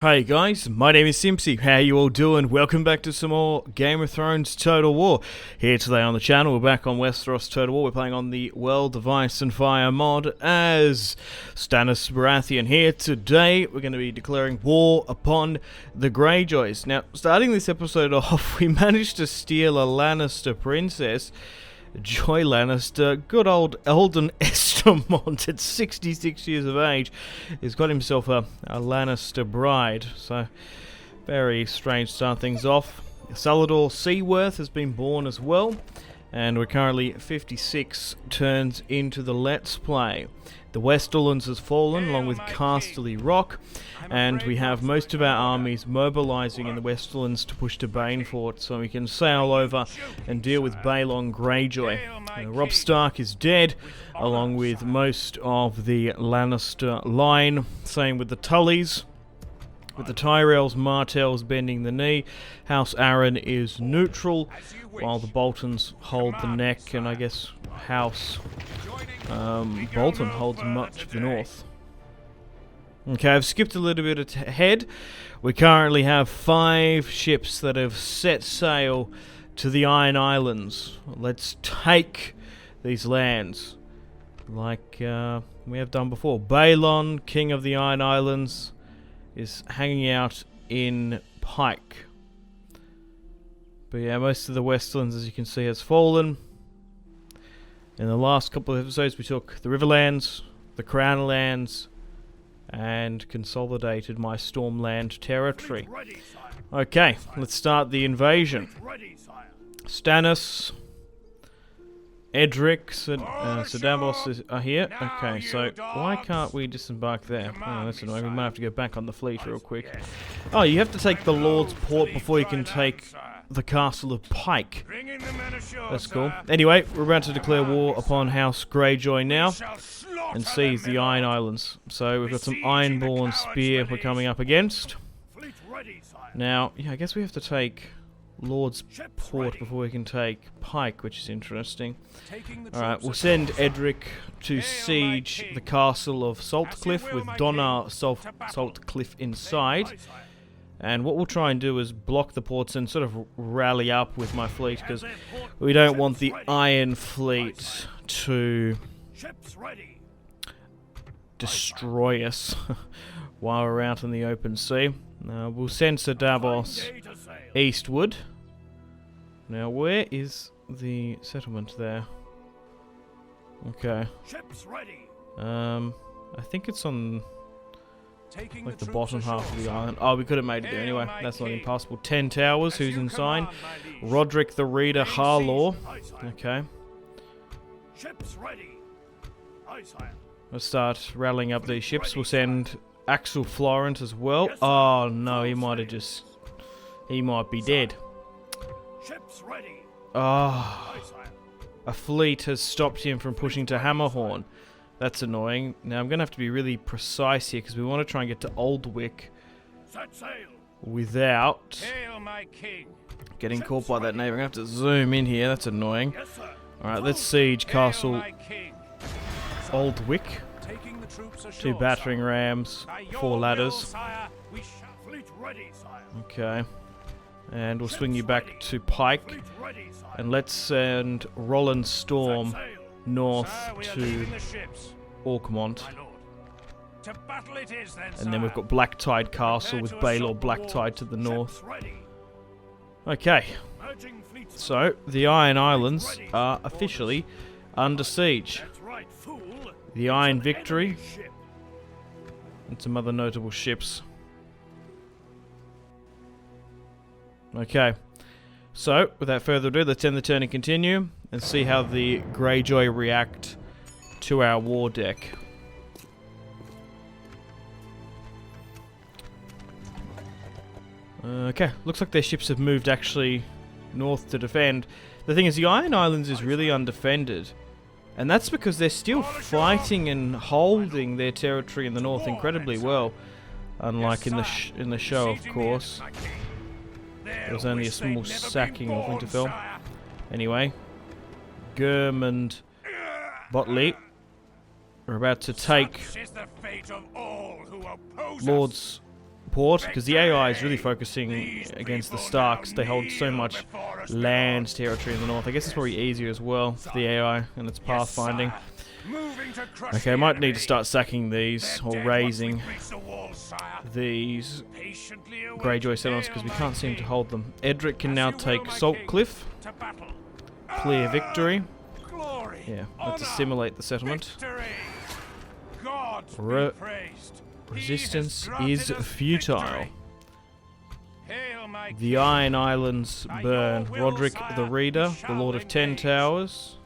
Hey guys, my name is Simpzy. How you all doing? Welcome back to some more Game of Thrones Total War. Here today on the channel, we're back on Westeros Total War. We're playing on the World of Ice and Fire mod as Stannis Baratheon. Here today, we're going to be declaring war upon the Greyjoys. Now, starting this episode off, we managed to steal a Lannister princess, Joy Lannister. Good old Eldon Estermont at 66 years of age has got himself a Lannister bride. So, very strange to start things off. Salador Seaworth has been born as well. And we're currently 56 turns into the Let's Play. The Westerlands has fallen along with Casterly Rock, and we have most of our armies mobilising in the Westerlands to push to Banefort so we can sail over and deal with Balon Greyjoy. Robb Stark is dead, along with most of the Lannister line. Same with the Tullys. With the Tyrells, Martells bending the knee. House Aaron is neutral, while the Boltons hold the neck, and I guess House Bolton holds much of the north. Okay, I've skipped a little bit ahead. We currently have 5 ships that have set sail to the Iron Islands. Let's take these lands like we have done before. Balon, King of the Iron Islands, is hanging out in PYKE. But yeah, most of the Westlands, as you can see, has fallen. In the last couple of episodes, we took the Riverlands, the Crown Lands, and consolidated my Stormland territory. Okay, let's start the invasion. Stannis, Edric, Davos are here. Okay, so why can't we disembark there? Oh, that's annoying. We might have to go back on the fleet real quick. Oh, you have to take the Lord's Port before you can take the Castle of PYKE. That's cool. Anyway, we're about to declare war upon House Greyjoy now and seize the Iron Islands. So we've got some Ironborn Spear we're coming up against. Now, yeah, I guess we have to take Lord's Port before we can take PYKE, which is interesting. Alright, we'll send Edric to siege the castle of Saltcliffe with Donar Saltcliffe inside. And what we'll try and do is block the ports and sort of rally up with my fleet, because we don't want the Iron Fleet to destroy us while we're out in the open sea. We'll send Sir Davos eastward. Now, where is the settlement there? Okay. I think it's on like the bottom half of the island. Oh, we could have made it there anyway. That's not impossible. 10 towers. Who's inside? Roderick the Reader Harlaw. Okay. Let's start rallying up these ships. We'll send Axel Florent as well. Oh no, he might have just... he might be dead. Oh, a fleet has stopped him from pushing to Hammerhorn. That's annoying. Now I'm going to have to be really precise here, because we want to try and get to Oldwick without getting caught by that neighbour. I'm going to have to zoom in here. That's annoying. Alright, let's siege Castle Oldwick. 2 battering rams, 4 ladders. Okay. And we'll swing you back to PYKE. And let's send Roland Storm north to Orkmont. And then we've got Blacktide Castle with Baelor Blacktide to the north. Okay. So, the Iron Islands are officially under siege. The Iron Victory and some other notable ships. Okay, so without further ado, let's end the turn and continue and see how the Greyjoy react to our war deck. Okay, looks like their ships have moved actually north to defend. The thing is, the Iron Islands is really undefended, and that's because they're still fighting and holding their territory in the north incredibly well, unlike in the show, of course. There was only a small sacking of Winterfell. Anyway, Gurm and Botley are about to take Lord's support, because the AI is really focusing against the Starks. They hold so much land territory in the north. I guess it's probably easier as well for the AI and its pathfinding. Okay, I might need to start sacking these, or raising these Greyjoy settlements, because we can't seem to hold them. Edric can now take Salt Cliff. Clear victory. Yeah, let's assimilate the settlement. Resistance is futile. The Iron Islands burn. Roderick the Reader, the Lord of 10 Towers.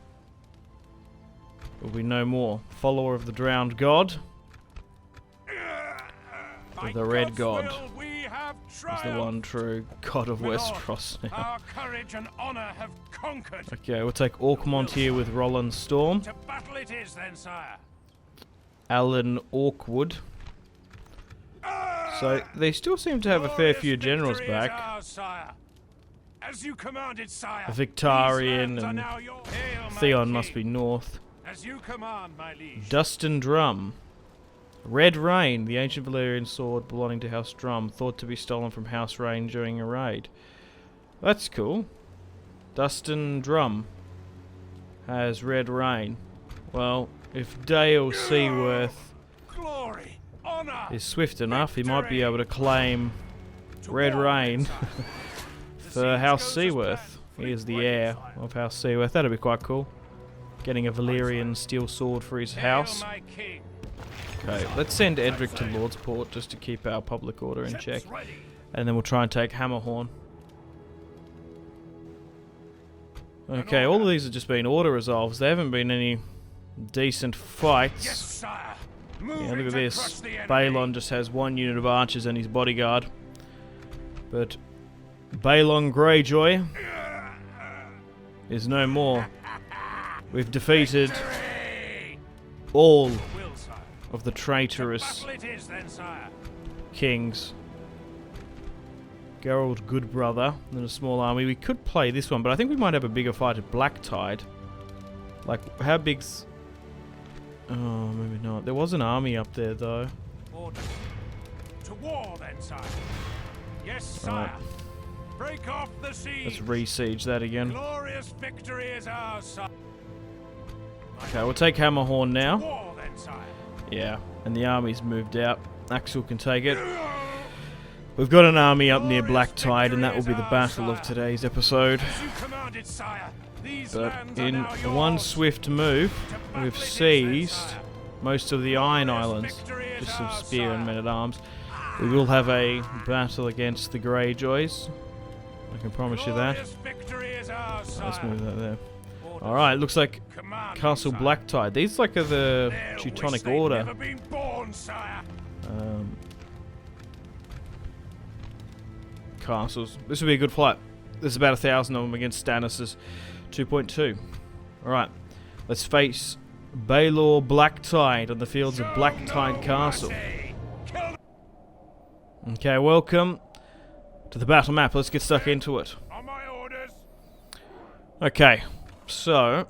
Will be no more. Follower of the drowned god. The Red God is the one true god of Westeros now. Okay, we'll take Orkmont here with Roland Storm. Alan Orkwood. So they still seem to have a fair few generals back. Victarion and Theon must be north. Dustin Drum. Red Rain, the ancient Valyrian sword belonging to House Drum, thought to be stolen from House Rain during a raid. That's cool. Dustin Drum has Red Rain. Well, if Dale Seaworth is swift enough, he might be able to claim Red Rain for House Seaworth. He is the heir of House Seaworth. That'd be quite cool. Getting a Valyrian steel sword for his house. Okay, let's send Edric to Lordsport just to keep our public order in check. And then we'll try and take Hammerhorn. Okay, all of these have just been order resolves. There haven't been any decent fights. Yeah, look at this. Balon just has 1 unit of archers and his bodyguard. But Balon Greyjoy is no more. We've defeated all of the traitorous kings. Geralt Goodbrother and a small army. We could play this one, but I think we might have a bigger fight at Blacktide. Like, how big's... Oh, maybe not. There was an army up there, though. To war, then, sire. Yes, sire. Break off the siege. Let's re-siege that again. Glorious victory is ours, sire. Okay, we'll take Hammerhorn now. War, then, sire. Yeah, and the army's moved out. Axel can take it. We've got an army up near Blacktide, and that will be the battle of today's episode. But in one swift move, we've seized most of the Iron Islands. Just some spear and men-at-arms. We will have a battle against the Greyjoys. I can promise you that. Let's move that there. Alright, looks like Castle Blacktide. These like are the Teutonic Order. Castles. This will be a good fight. There's about 1,000 of them against Stannis' 2.2. Alright, let's face Baelor Blacktide on the fields of Blacktide Castle. Okay, welcome to the battle map. Let's get stuck into it. Okay, so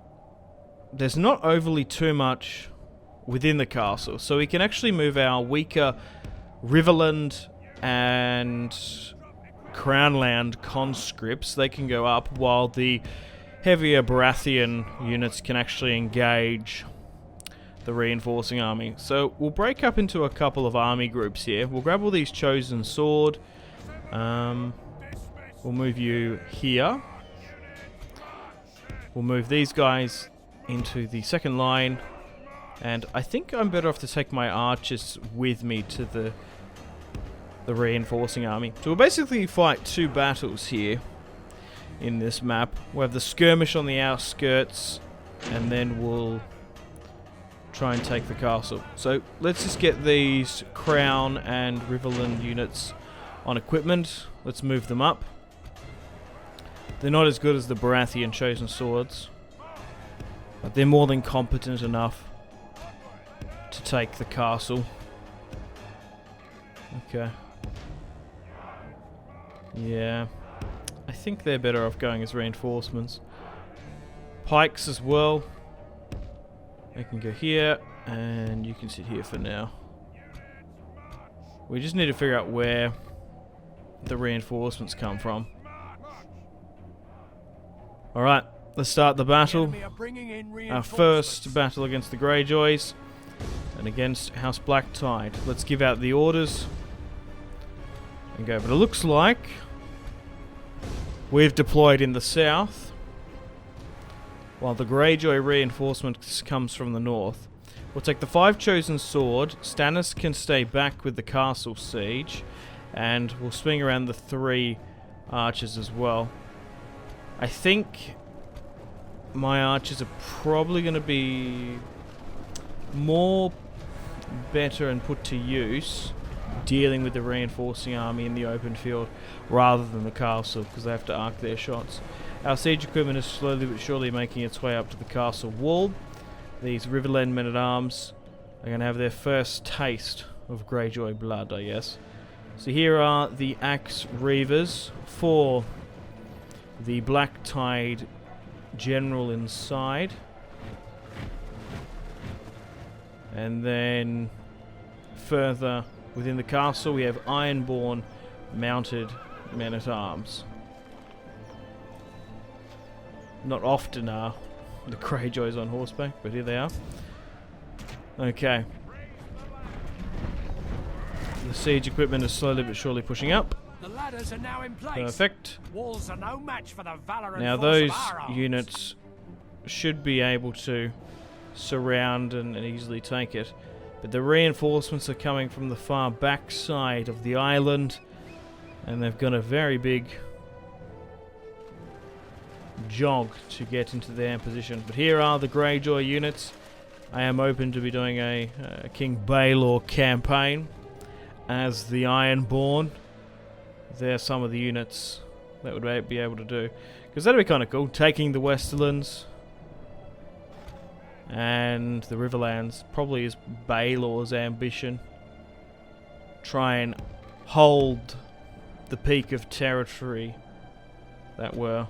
there's not overly too much within the castle, so we can actually move our weaker Riverland and Crownland conscripts. They can go up, while the heavier Baratheon units can actually engage the reinforcing army. So we'll break up into a couple of army groups here. We'll grab all these chosen sword. We'll move you here. We'll move these guys into the second line, and I think I'm better off to take my archers with me to the reinforcing army. So we'll basically fight 2 battles here in this map. We'll have the skirmish on the outskirts, and then we'll try and take the castle. So let's just get these Crown and Riverland units on equipment. Let's move them up. They're not as good as the Baratheon chosen swords, but they're more than competent enough to take the castle. Okay. Yeah. I think they're better off going as reinforcements. Pikes as well. They can go here, and you can sit here for now. We just need to figure out where the reinforcements come from. Alright, let's start the battle. Our first battle against the Greyjoys and against House Black Tide. Let's give out the orders and go. But it looks like we've deployed in the south, while the Greyjoy reinforcement comes from the north. We'll take the 5 chosen sword. Stannis can stay back with the castle siege, and we'll swing around the 3 archers as well. I think my archers are probably going to be more better and put to use dealing with the reinforcing army in the open field rather than the castle, because they have to arc their shots. Our siege equipment is slowly but surely making its way up to the castle wall. These Riverland men-at-arms are going to have their first taste of Greyjoy blood, I guess. So here are the Axe Reavers for the Black Tide general inside. And then further within the castle we have Ironborn mounted men-at-arms. Not often are the Greyjoys on horseback, but here they are. Okay. The siege equipment is slowly but surely pushing up. The ladders are now in place. Perfect. Walls are no match for the valor and Now force those of our arms. units should be able to surround and easily take it. But the reinforcements are coming from the far back side of the island, and they've got a very big jog to get into their position. But here are the Greyjoy units. I am open to be doing a King Baelor campaign as the Ironborn. They're some of the units that would be able to do, because that'd be kind of cool, taking the Westerlands and the Riverlands. Probably is Baelor's ambition. Try and hold the peak of territory that were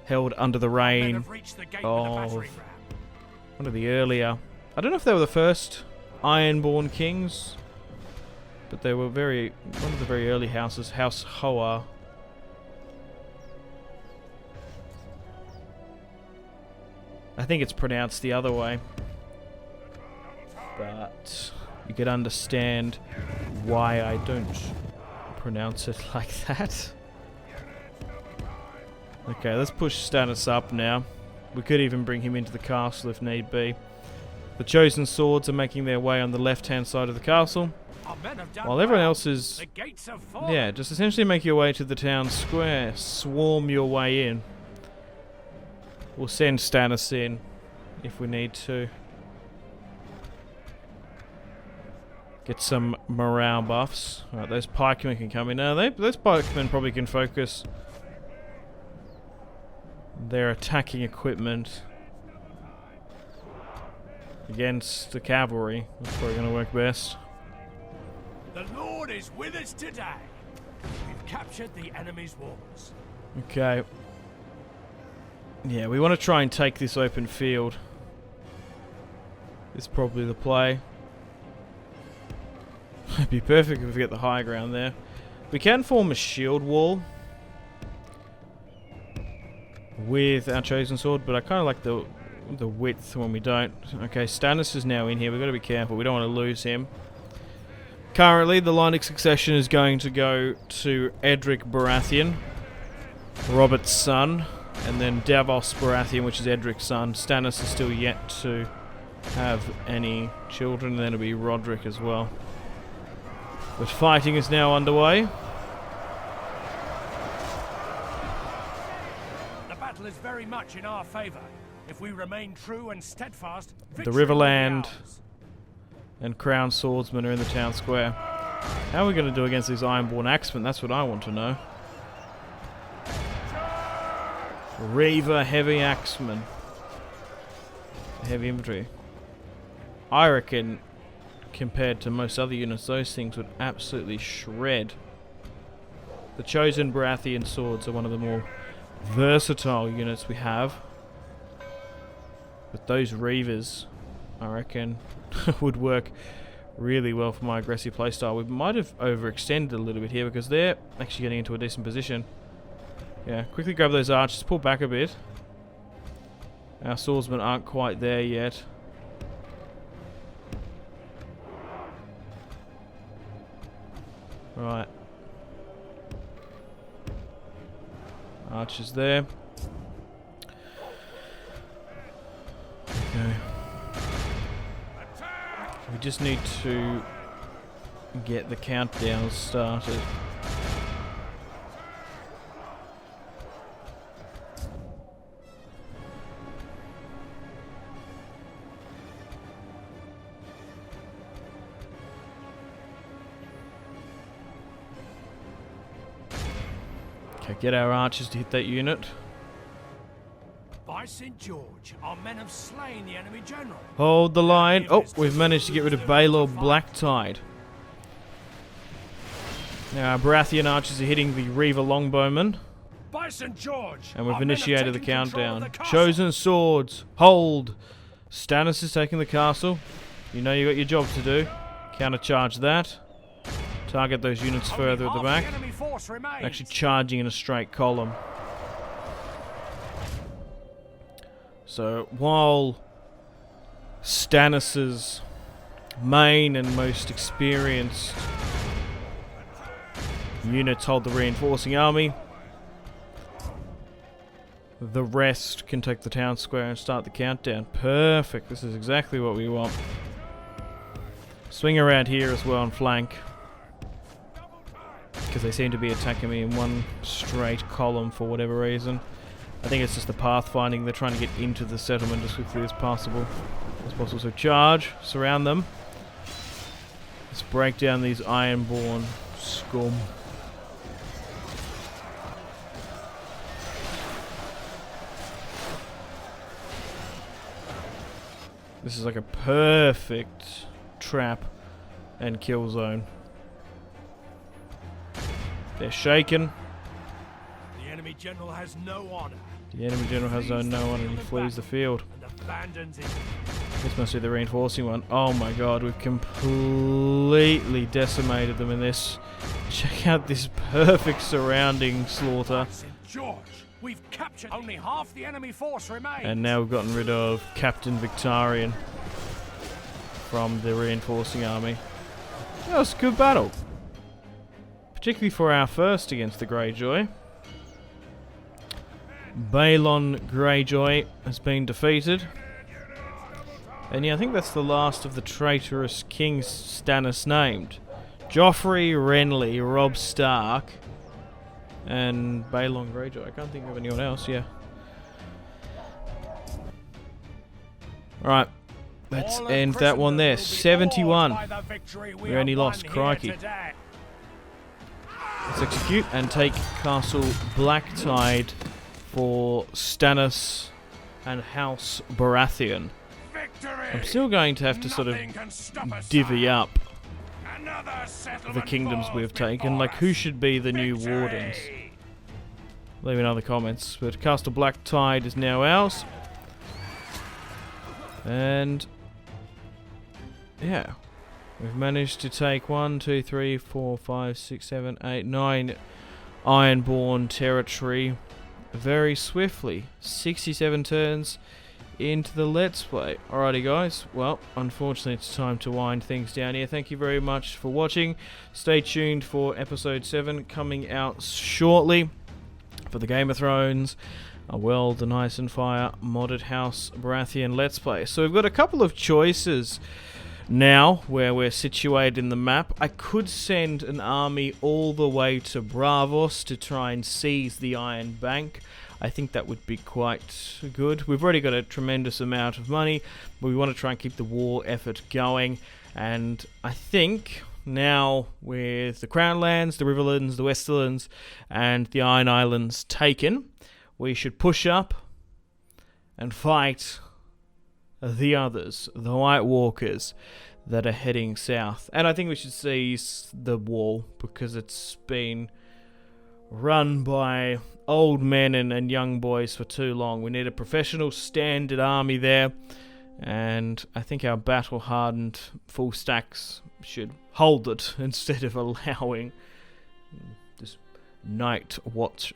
held under the reign of one of the earlier... I don't know if they were the first Ironborn kings, but they were one of the very early houses, House Hoa. I think it's pronounced the other way, but you could understand why I don't pronounce it like that. Okay, let's push Stannis up now. We could even bring him into the castle if need be. The chosen swords are making their way on the left-hand side of the castle, while everyone else is, yeah, just essentially make your way to the town square. Swarm your way in. We'll send Stannis in if we need to. Get some morale buffs. Alright, those pikemen can come in. Now, those pikemen probably can focus their attacking equipment against the cavalry. That's probably going to work best. The Lord is with us today. We've captured the enemy's walls. Okay. Yeah, we want to try and take this open field. It's probably the play. It'd be perfect if we get the high ground there. We can form a shield wall with our chosen sword, but I kind of like the width when we don't. Okay, Stannis is now in here. We've got to be careful. We don't want to lose him. Currently, the line of succession is going to go to Edric Baratheon, Robert's son, and then Davos Baratheon, which is Edric's son. Stannis is still yet to have any children, and then it'll be Roderick as well. But fighting is now underway. The battle is very much in our favour. If we remain true and steadfast, the Riverland and Crown Swordsmen are in the town square. How are we going to do against these Ironborn Axemen? That's what I want to know. Reaver Heavy Axemen. Heavy infantry. I reckon, compared to most other units, those things would absolutely shred. The chosen Baratheon swords are one of the more versatile units we have. But those Reavers, I reckon, would work really well for my aggressive playstyle. We might have overextended a little bit here because they're actually getting into a decent position. Yeah, quickly grab those archers, pull back a bit. Our swordsmen aren't quite there yet. Right. Archers there. Okay. We just need to get the countdown started. Okay, get our archers to hit that unit. By St. George, our men have slain the enemy general. Hold the line. Oh, we've managed to get rid of Baelor Blacktide. Now our Baratheon archers are hitting the Reaver Longbowmen. By St. George, And we've our men have initiated the taken control of countdown. the castle. Chosen swords. Hold. Stannis is taking the castle. You know you got your job to do. Countercharge that. Target those units Only further at the half back. enemy force remains. Actually charging in a straight column. So while Stannis's main and most experienced units hold the reinforcing army, the rest can take the town square and start the countdown. Perfect. This is exactly what we want. Swing around here as well and flank, because they seem to be attacking me in one straight column for whatever reason. I think it's just the pathfinding. They're trying to get into the settlement as quickly as possible. So charge, surround them. Let's break down these Ironborn scum. This is like a perfect trap and kill zone. They're shaken. The enemy general has no honor. The enemy general has no one and he flees the field. And abandons it. This must be the reinforcing one. Oh my god, we've completely decimated them in this. Check out this perfect surrounding slaughter. St. George, we've captured only half the enemy force remains. And now we've gotten rid of Captain Victarion from the reinforcing army. That was a good battle. Particularly for our first against the Greyjoy. Balon Greyjoy has been defeated. And yeah, I think that's the last of the traitorous kings Stannis named. Joffrey, Renly, Robb Stark, and Balon Greyjoy. I can't think of anyone else, yeah. Alright, let's end that one there. 71. We only lost Crikey. Let's execute and take Castle Blacktide for Stannis and House Baratheon. I'm still going to have to sort of divvy up the kingdoms we've taken. Like, who should be the new wardens? Leave in other comments. But Castle Blacktide is now ours. And yeah, we've managed to take 1, 2, 3, 4, 5, 6, 7, 8, 9 Ironborn territory very swiftly. 67 turns into the Let's Play. Alrighty guys, well, unfortunately it's time to wind things down here. Thank you very much for watching. Stay tuned for episode 7 coming out shortly for the Game of Thrones, A World of Ice and Fire modded House Baratheon Let's Play. So we've got a couple of choices now where we're situated in the map. I could send an army all the way to Bravos to try and seize the Iron Bank. I think that would be quite good. We've already got a tremendous amount of money, but we want to try and keep the war effort going. And I think now with the Crown Lands, the Riverlands, the Westerlands, and the Iron Islands taken, we should push up and fight the others, the White Walkers that are heading south. And I think we should seize the wall because it's been run by old men and young boys for too long. We need a professional standard army there, and I think our battle-hardened full stacks should hold it instead of allowing just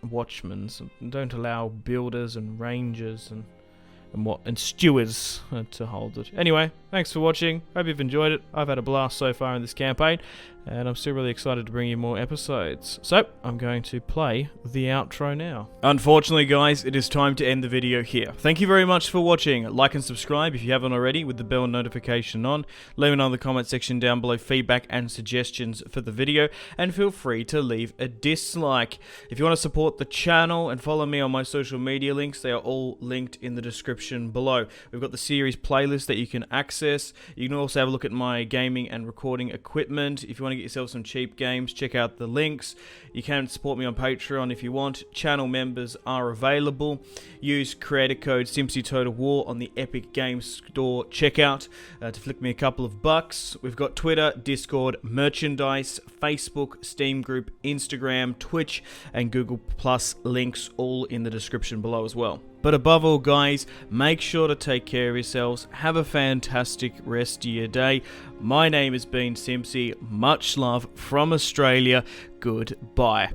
watchmen. Don't allow builders and rangers and stewards to hold it. Anyway, thanks for watching. Hope you've enjoyed it. I've had a blast so far in this campaign, and I'm still really excited to bring you more episodes. So, I'm going to play the outro now. Unfortunately, guys, it is time to end the video here. Thank you very much for watching. Like and subscribe if you haven't already with the bell notification on. Let me know in the comment section down below feedback and suggestions for the video, and feel free to leave a dislike. If you want to support the channel and follow me on my social media links, they are all linked in the description below. We've got the series playlist that you can access. You can also have a look at my gaming and recording equipment. If you want to get yourself some cheap games, check out the links. You can support me on Patreon if you want. Channel members are available. Use creator code SimpzyTotalWar on the Epic Games Store checkout to flick me a couple of bucks. We've got Twitter, Discord, merchandise, Facebook, Steam group, Instagram, Twitch, and Google Plus links all in the description below as well. But above all, guys, make sure to take care of yourselves. Have a fantastic rest of your day. My name has been Simpzy. Much love from Australia. Goodbye.